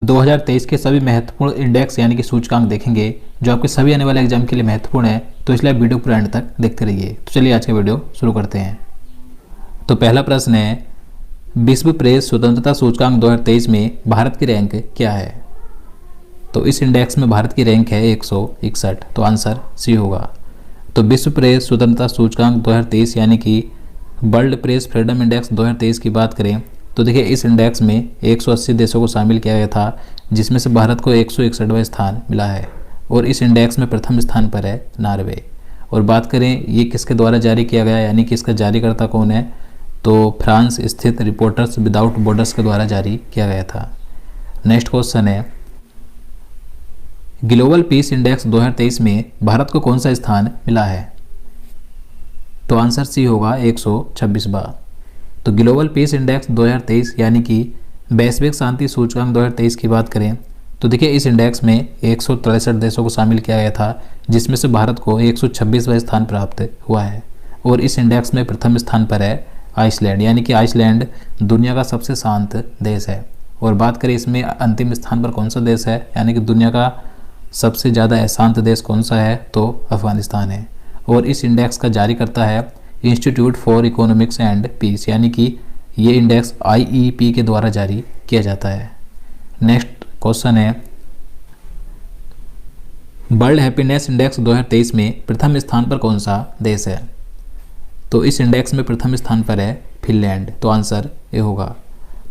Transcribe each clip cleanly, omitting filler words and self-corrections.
2023 के सभी महत्वपूर्ण इंडेक्स यानी कि सूचकांक देखेंगे जो आपके सभी आने वाले एग्जाम के लिए महत्वपूर्ण है, तो इसलिए आप वीडियो पूरा एंड तक देखते रहिए। तो चलिए आज का वीडियो शुरू करते हैं। तो पहला प्रश्न है, विश्व प्रेस स्वतंत्रता सूचकांक 2023 में भारत की रैंक क्या है? तो इस इंडेक्स में भारत की रैंक है 161, तो आंसर सी होगा। तो विश्व प्रेस स्वतंत्रता सूचकांक 2023 यानी कि वर्ल्ड प्रेस फ्रीडम इंडेक्स 2023 की बात करें तो देखिए इस इंडेक्स में 180 देशों को शामिल किया गया था, जिसमें से भारत को 161वां स्थान मिला है और इस इंडेक्स में प्रथम स्थान पर है नॉर्वे। और बात करें ये किसके द्वारा जारी किया गया यानी कि इसका जारीकर्ता कौन है, तो फ्रांस स्थित रिपोर्टर्स विदाउट बॉर्डर्स के द्वारा जारी किया गया था। नेक्स्ट क्वेश्चन है, ग्लोबल पीस इंडेक्स 2023 में भारत को कौन सा स्थान मिला है? तो आंसर सी होगा 126वां। तो ग्लोबल पीस इंडेक्स 2023 यानी कि वैश्विक शांति सूचकांक 2023 की बात करें तो देखिए इस इंडेक्स में 163 देशों को शामिल किया गया था, जिसमें से भारत को 126वां स्थान प्राप्त हुआ है और इस इंडेक्स में प्रथम स्थान पर है आइसलैंड, यानी कि आइसलैंड दुनिया का सबसे शांत देश है। और बात करें इसमें अंतिम स्थान पर कौन सा देश है यानी कि दुनिया का सबसे ज़्यादा अशांत देश कौन सा है, तो अफगानिस्तान है। और इस इंडेक्स का जारी करता है institute for economics and peace, यानी कि ये इंडेक्स IEP के द्वारा जारी किया जाता है। नेक्स्ट क्वेश्चन है, वर्ल्ड हैप्पीनेस इंडेक्स 2023 में प्रथम स्थान पर कौन सा देश है? तो इस इंडेक्स में प्रथम स्थान पर है फिनलैंड, तो आंसर ए होगा।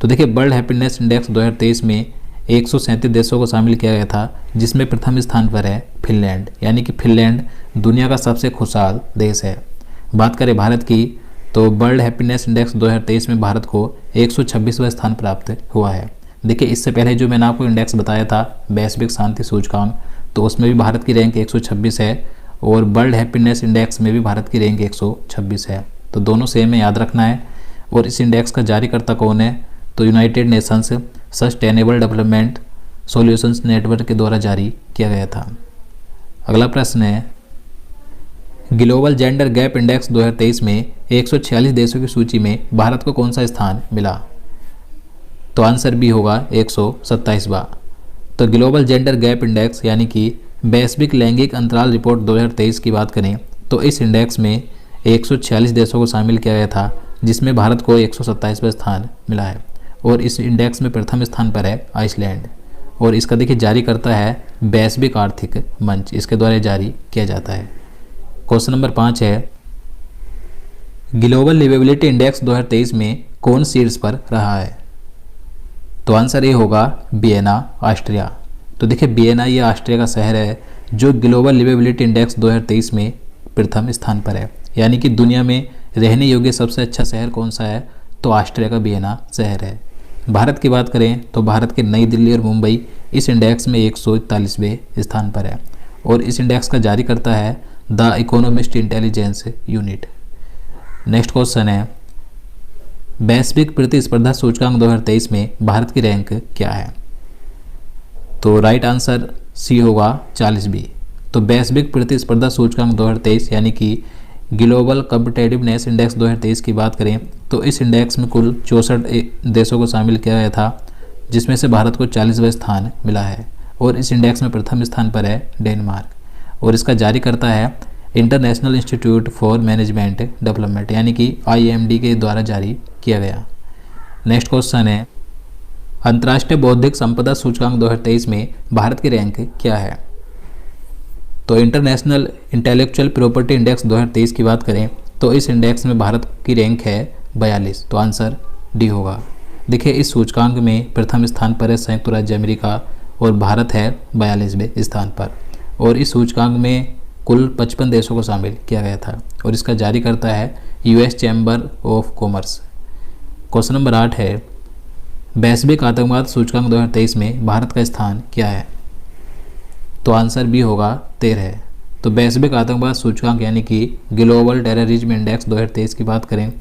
तो देखिए वर्ल्ड हैप्पीनेस इंडेक्स 2023 में 137 देशों को शामिल किया गया था, जिसमें प्रथम स्थान पर है फिनलैंड, यानी कि फिनलैंड दुनिया का सबसे खुशहाल देश है। बात करें भारत की तो वर्ल्ड हैप्पीनेस इंडेक्स 2023 में भारत को 126वां स्थान प्राप्त हुआ है। देखिए इससे पहले जो मैंने आपको इंडेक्स बताया था वैश्विक शांति सूचकांक, तो उसमें भी भारत की रैंक 126 है और वर्ल्ड हैप्पीनेस इंडेक्स में भी भारत की रैंक 126 है। तो दोनों सेम है, याद रखना है। और इस इंडेक्स का जारीकर्ता कौन है, तो United Nations sustainable development solutions network के द्वारा जारी किया गया था। अगला प्रश्न है, ग्लोबल जेंडर गैप इंडेक्स 2023 में 146 देशों की सूची में भारत को कौन सा स्थान मिला? तो आंसर भी होगा 127वां। तो ग्लोबल जेंडर गैप इंडेक्स यानी कि वैश्विक लैंगिक अंतराल रिपोर्ट 2023 की बात करें तो इस इंडेक्स में 146 देशों को शामिल किया गया था, जिसमें भारत को 127वां स्थान मिला है और इस इंडेक्स में प्रथम स्थान पर है आइसलैंड। और इसका देखिए जारी करता है वैश्विक आर्थिक मंच, इसके द्वारा जारी किया जाता है। क्वेश्चन नंबर 5 है, ग्लोबल लिवेबिलिटी इंडेक्स 2023 में कौन शीर्ष पर रहा है? तो आंसर ये होगा वियना, ऑस्ट्रिया। तो देखिए वियना ये ऑस्ट्रिया का शहर है जो ग्लोबल लिवेबिलिटी इंडेक्स 2023 में प्रथम स्थान पर है, यानी कि दुनिया में रहने योग्य सबसे अच्छा शहर कौन सा है, तो ऑस्ट्रिया का वियना शहर है। भारत की बात करें तो भारत के नई दिल्ली और मुंबई इस इंडेक्स में 141वें स्थान पर है और इस इंडेक्स का जारी करता है the economist intelligence unit. Next question है, वैश्विक प्रतिस्पर्धा सूचकांक 2023 में भारत की रैंक क्या है? तो राइट आंसर सी होगा 40वीं। तो वैश्विक प्रतिस्पर्धा सूचकांक 2023 यानी कि ग्लोबल कॉम्पिटिटिवनेस इंडेक्स 2023 की बात करें तो इस इंडेक्स में कुल 64 देशों को शामिल किया गया था, जिसमें से भारत को 40वां स्थान मिला है और इस इंडेक्स में प्रथम स्थान पर है डेनमार्क और इसका जारी करता है international institute for management development, यानी कि IMD के द्वारा जारी किया गया। नेक्स्ट क्वेश्चन है, अंतर्राष्ट्रीय बौद्धिक संपदा सूचकांक 2023 में भारत की रैंक क्या है? तो इंटरनेशनल इंटेलेक्चुअल प्रॉपर्टी इंडेक्स 2023 की बात करें तो इस इंडेक्स में भारत की रैंक है 42, तो आंसर डी होगा। देखिए इस सूचकांक में प्रथम स्थान पर है संयुक्त राज्य अमेरिका और भारत है 42वें स्थान पर और इस सूचकांक में कुल 55 देशों को शामिल किया गया था और इसका जारी करता है US chamber of commerce. Question number 8 है, वैश्विक आतंकवाद सूचकांक 2023 में भारत का स्थान क्या है? तो आंसर भी होगा 13। तो वैश्विक आतंकवाद सूचकांक यानी कि ग्लोबल टेररिज्म इंडेक्स 2023 की बात करें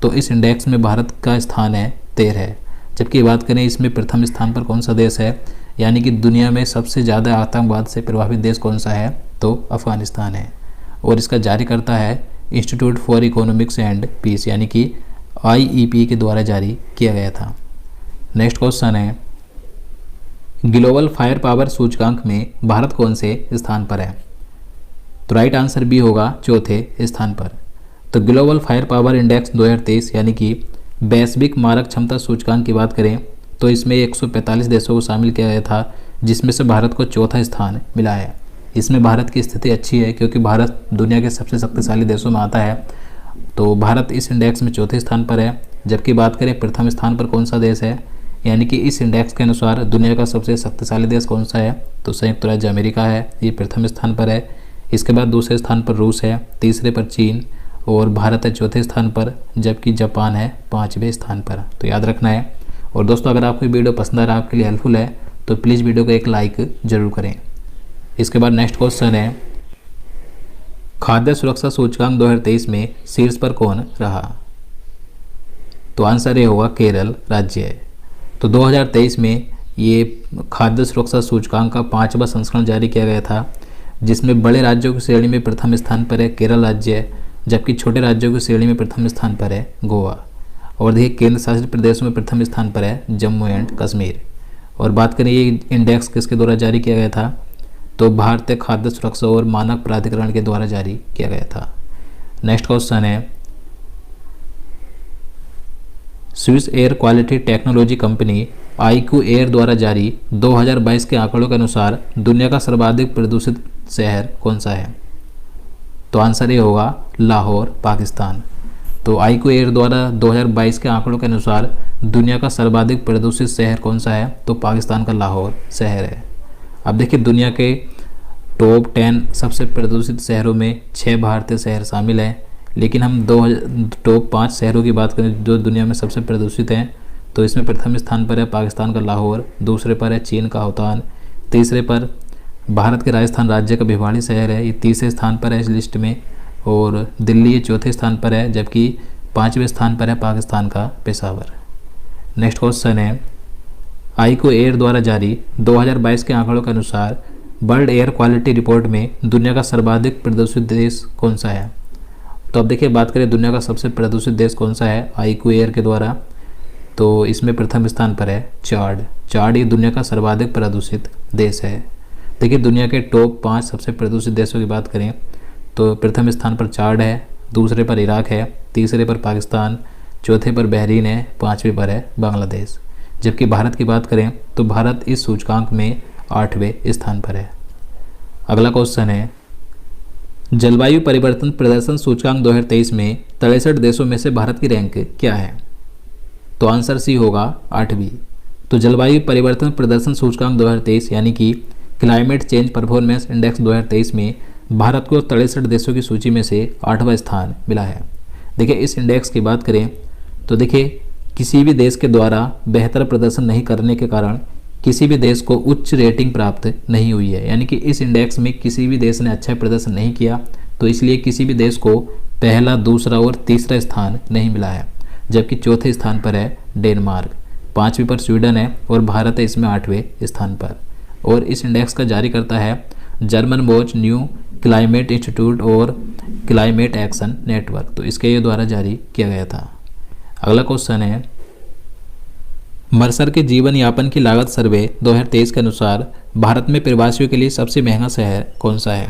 तो इस इंडेक्स में भारत का स्थान है 13, जबकि बात करें इसमें प्रथम स्थान पर कौन सा देश है, यानी कि दुनिया में सबसे ज़्यादा आतंकवाद से प्रभावित देश कौन सा है, तो अफगानिस्तान है और इसका जारी करता है institute for economics and peace, यानी कि IEP के द्वारा जारी किया गया था। नेक्स्ट क्वेश्चन है, ग्लोबल फायर पावर सूचकांक में भारत कौन से स्थान पर है? तो राइट आंसर बी होगा चौथे स्थान पर। तो ग्लोबल फायर पावर इंडेक्स 2023 यानी कि वैश्विक मारक क्षमता सूचकांक की बात करें तो इसमें 145 देशों को शामिल किया गया था, जिसमें से भारत को चौथा स्थान मिला है। इसमें भारत की स्थिति अच्छी है क्योंकि भारत दुनिया के सबसे शक्तिशाली देशों में आता है। तो भारत इस इंडेक्स में चौथे स्थान पर है। जबकि बात करें प्रथम स्थान पर कौन सा देश है, यानी कि इस इंडेक्स के अनुसार दुनिया का सबसे शक्तिशाली देश कौन सा है, तो संयुक्त राज्य अमेरिका है, ये प्रथम स्थान पर है। इसके बाद दूसरे स्थान पर रूस है, तीसरे पर चीन और भारत है चौथे स्थान पर, जबकि जापान है पाँचवें स्थान पर। तो याद रखना है। और दोस्तों अगर आपको वीडियो पसंद आ रहा है, आपके लिए हेल्पफुल है, तो प्लीज़ वीडियो को एक लाइक जरूर करें। इसके बाद नेक्स्ट क्वेश्चन है, खाद्य सुरक्षा सूचकांक 2023 में शीर्ष पर कौन रहा? तो आंसर ये होगा केरल राज्य। तो 2023 में ये खाद्य सुरक्षा सूचकांक का 5वां संस्करण जारी किया गया था, जिसमें बड़े राज्यों की श्रेणी में प्रथम स्थान पर है केरल राज्य, जबकि छोटे राज्यों की श्रेणी में प्रथम स्थान पर है गोवा। और देखिए केंद्र शासित प्रदेशों में प्रथम स्थान पर है जम्मू एंड कश्मीर। और बात करें ये इंडेक्स किसके द्वारा जारी किया गया था, तो भारतीय खाद्य सुरक्षा और मानक प्राधिकरण के द्वारा जारी किया गया था। नेक्स्ट क्वेश्चन है, Swiss air quality technology company IQ air द्वारा जारी 2022 के आंकड़ों के अनुसार दुनिया का सर्वाधिक प्रदूषित शहर कौन सा है? तो आंसर ये होगा लाहौर पाकिस्तान। तो आईक्यू एयर द्वारा 2022 के आंकड़ों के अनुसार दुनिया का सर्वाधिक प्रदूषित शहर कौन सा है, तो पाकिस्तान का लाहौर शहर है। अब देखिए दुनिया के टॉप 10 सबसे प्रदूषित शहरों में 6 भारतीय शहर शामिल हैं, लेकिन हम टॉप 5 शहरों की बात करें जो दुनिया में सबसे प्रदूषित हैं, तो इसमें प्रथम स्थान पर है पाकिस्तान का लाहौर, दूसरे पर है चीन का होतान, तीसरे पर भारत के राजस्थान राज्य का भिवाड़ी शहर है, ये तीसरे स्थान पर है इस लिस्ट में, और दिल्ली ये चौथे स्थान पर है, जबकि 5वें स्थान पर है पाकिस्तान का पेशावर। नेक्स्ट क्वेश्चन है, आईक्यू एयर द्वारा जारी 2022 के आंकड़ों के अनुसार वर्ल्ड एयर क्वालिटी रिपोर्ट में दुनिया का सर्वाधिक प्रदूषित देश कौन सा है? तो अब देखिए बात करें दुनिया का सबसे प्रदूषित देश कौन सा है आईक्यू एयर के द्वारा, तो इसमें प्रथम स्थान पर है चाड। चाड ये दुनिया का सर्वाधिक प्रदूषित देश है। देखिए दुनिया के टॉप 5 सबसे प्रदूषित देशों की बात करें तो प्रथम स्थान पर चाड है, दूसरे पर इराक है, तीसरे पर पाकिस्तान, चौथे पर बहरीन है, 5वें पर है बांग्लादेश। जबकि भारत की बात करें तो भारत इस सूचकांक में 8वें स्थान पर है। अगला क्वेश्चन है, जलवायु परिवर्तन प्रदर्शन सूचकांक 2023 में 63 देशों में से भारत की रैंक क्या है? तो आंसर सी होगा 8वीं। तो जलवायु परिवर्तन प्रदर्शन सूचकांक 2023 यानी कि क्लाइमेट चेंज परफॉर्मेंस इंडेक्स 2023 में भारत को 63 देशों की सूची में से 8वां स्थान मिला है। देखिए इस इंडेक्स की बात करें तो देखिए किसी भी देश के द्वारा बेहतर प्रदर्शन नहीं करने के कारण किसी भी देश को उच्च रेटिंग प्राप्त नहीं हुई है, यानी कि इस इंडेक्स में किसी भी देश ने अच्छा प्रदर्शन नहीं किया, तो इसलिए किसी भी देश को पहला, दूसरा और तीसरा स्थान नहीं मिला है। जबकि चौथे स्थान पर है डेनमार्क, 5वीं पर स्वीडन है और भारत है इसमें 8वें स्थान पर। और इस इंडेक्स का जारी करता है German watch new climate institute और क्लाइमेट एक्शन नेटवर्क, तो इसके द्वारा जारी किया गया था। अगला क्वेश्चन है, मर्सर के जीवन यापन की लागत सर्वे 2023 के अनुसार भारत में प्रवासियों के लिए सबसे महंगा शहर कौन सा है?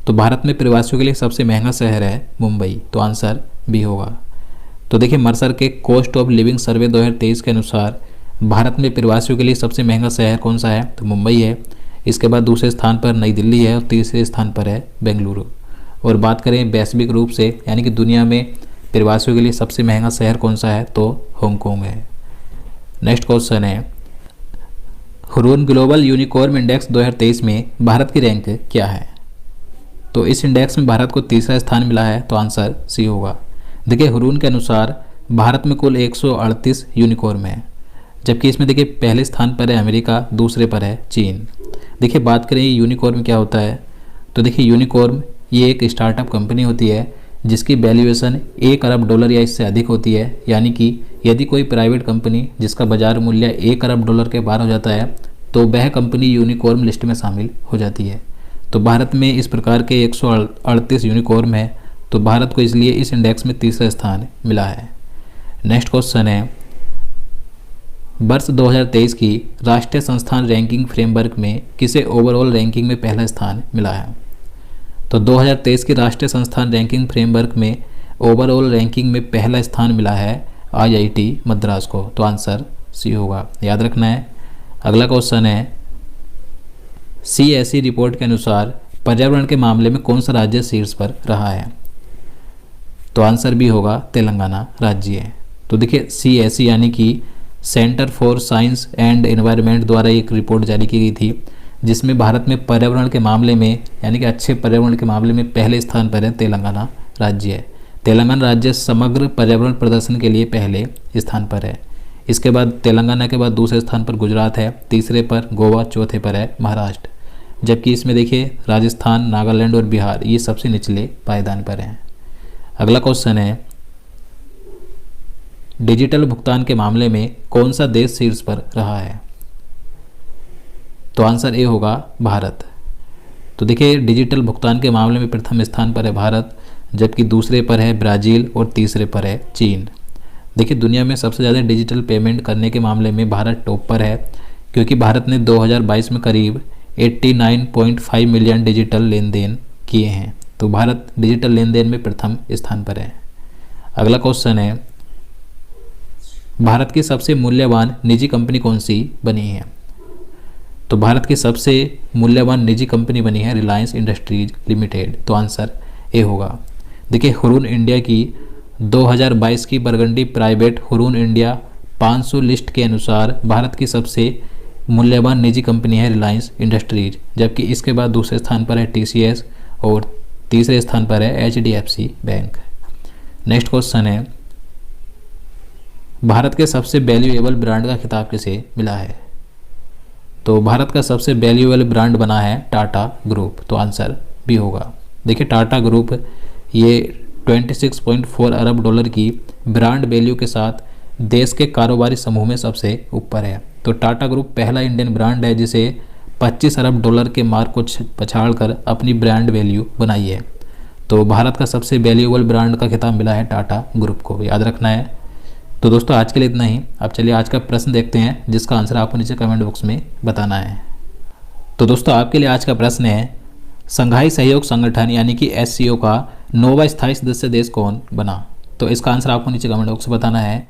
तो भारत में प्रवासियों के लिए सबसे महंगा शहर है मुंबई, तो आंसर बी होगा। तो देखिए मर्सर के कॉस्ट ऑफ लिविंग सर्वे 2023 के अनुसार भारत में प्रवासियों के लिए सबसे महंगा शहर कौन सा है? तो मुंबई है। इसके बाद दूसरे स्थान पर नई दिल्ली है और तीसरे स्थान पर है बेंगलुरु। और बात करें वैश्विक रूप से यानी कि दुनिया में प्रवासियों के लिए सबसे महंगा शहर कौन सा है? तो हांगकांग है। नेक्स्ट क्वेश्चन है, हुरून ग्लोबल यूनिकॉर्न इंडेक्स 2023 में भारत की रैंक क्या है? तो इस इंडेक्स में भारत को तीसरा स्थान मिला है, तो आंसर सी होगा। देखिए हुरून के अनुसार भारत में कुल 138 यूनिकॉर्न है, जबकि इसमें देखिए पहले स्थान पर है अमेरिका, दूसरे पर है चीन। देखिए बात करें यूनिकॉर्न क्या होता है, तो देखिए यूनिकॉर्न ये एक स्टार्टअप कंपनी होती है जिसकी वैल्यूएशन $1 अरब या इससे अधिक होती है। यानी कि यदि कोई प्राइवेट कंपनी जिसका बाजार मूल्य $1 अरब के पार हो जाता है तो वह कंपनी यूनिकॉर्न लिस्ट में शामिल हो जाती है। तो भारत में इस प्रकार के 138 यूनिकॉर्न है, तो भारत को इसलिए इस इंडेक्स में तीसरा स्थान मिला है। नेक्स्ट क्वेश्चन है, वर्ष 2023 की राष्ट्रीय संस्थान रैंकिंग फ्रेमवर्क में किसे ओवरऑल रैंकिंग में पहला स्थान मिला है? तो 2023 की राष्ट्रीय संस्थान रैंकिंग फ्रेमवर्क में ओवरऑल रैंकिंग में पहला स्थान मिला है IIT मद्रास को। तो आंसर सी होगा, याद रखना है। अगला क्वेश्चन है, CSE रिपोर्ट के अनुसार पर्यावरण के मामले में कौन सा राज्य शीर्ष पर रहा है? तो आंसर भी होगा तेलंगाना राज्य। तो देखिए CSE यानी कि centre for science and environment द्वारा एक रिपोर्ट जारी की गई थी, जिसमें भारत में पर्यावरण के मामले में यानी कि अच्छे पर्यावरण के मामले में पहले स्थान पर है तेलंगाना राज्य। तेलंगाना राज्य समग्र पर्यावरण प्रदर्शन के लिए पहले स्थान पर है। इसके बाद तेलंगाना के बाद दूसरे स्थान पर गुजरात है, तीसरे पर गोवा, चौथे पर है महाराष्ट्र। जबकि इसमें देखिए राजस्थान, नागालैंड और बिहार ये सबसे निचले पायदान पर हैं। अगला क्वेश्चन है, डिजिटल भुगतान के मामले में कौन सा देश शीर्ष पर रहा है? तो आंसर ए होगा भारत। तो देखिए डिजिटल भुगतान के मामले में प्रथम स्थान पर है भारत, जबकि दूसरे पर है ब्राज़ील और तीसरे पर है चीन। देखिए दुनिया में सबसे ज़्यादा डिजिटल पेमेंट करने के मामले में भारत टॉप पर है, क्योंकि भारत ने 2022 में करीब 89.5 मिलियन डिजिटल लेन देन किए हैं। तो भारत डिजिटल लेन देन में प्रथम स्थान पर है। अगला क्वेश्चन है, भारत की सबसे मूल्यवान निजी कंपनी कौन सी बनी है? तो भारत की सबसे मूल्यवान निजी कंपनी बनी है रिलायंस इंडस्ट्रीज लिमिटेड। तो आंसर ए होगा। देखिए हुरून इंडिया की 2022 की burgundy private Hurun India 500 list के अनुसार भारत की सबसे मूल्यवान निजी कंपनी है रिलायंस इंडस्ट्रीज, जबकि इसके बाद दूसरे स्थान पर है TCS और तीसरे स्थान पर है HDFC बैंक। नेक्स्ट क्वेश्चन है, भारत के सबसे वैल्यूएबल ब्रांड का खिताब किसे मिला है? तो भारत का सबसे वैल्यूएबल ब्रांड बना है टाटा ग्रुप। तो आंसर बी होगा। देखिए टाटा ग्रुप ये 26.4 अरब डॉलर की ब्रांड वैल्यू के साथ देश के कारोबारी समूह में सबसे ऊपर है। तो टाटा ग्रुप पहला इंडियन ब्रांड है जिसे 25 अरब डॉलर के मार्क को पछाड़कर अपनी ब्रांड वैल्यू बनाई है। तो भारत का सबसे वैल्यूएबल ब्रांड का खिताब मिला है टाटा ग्रुप को, याद रखना है। तो दोस्तों आज के लिए इतना ही। अब चलिए आज का प्रश्न देखते हैं, जिसका आंसर आपको नीचे कमेंट बॉक्स में बताना है। तो दोस्तों आपके लिए आज का प्रश्न है, संघाई सहयोग संगठन यानी कि SCO का 9वां स्थायी सदस्य देश कौन बना? तो इसका आंसर आपको नीचे कमेंट बॉक्स में बताना है।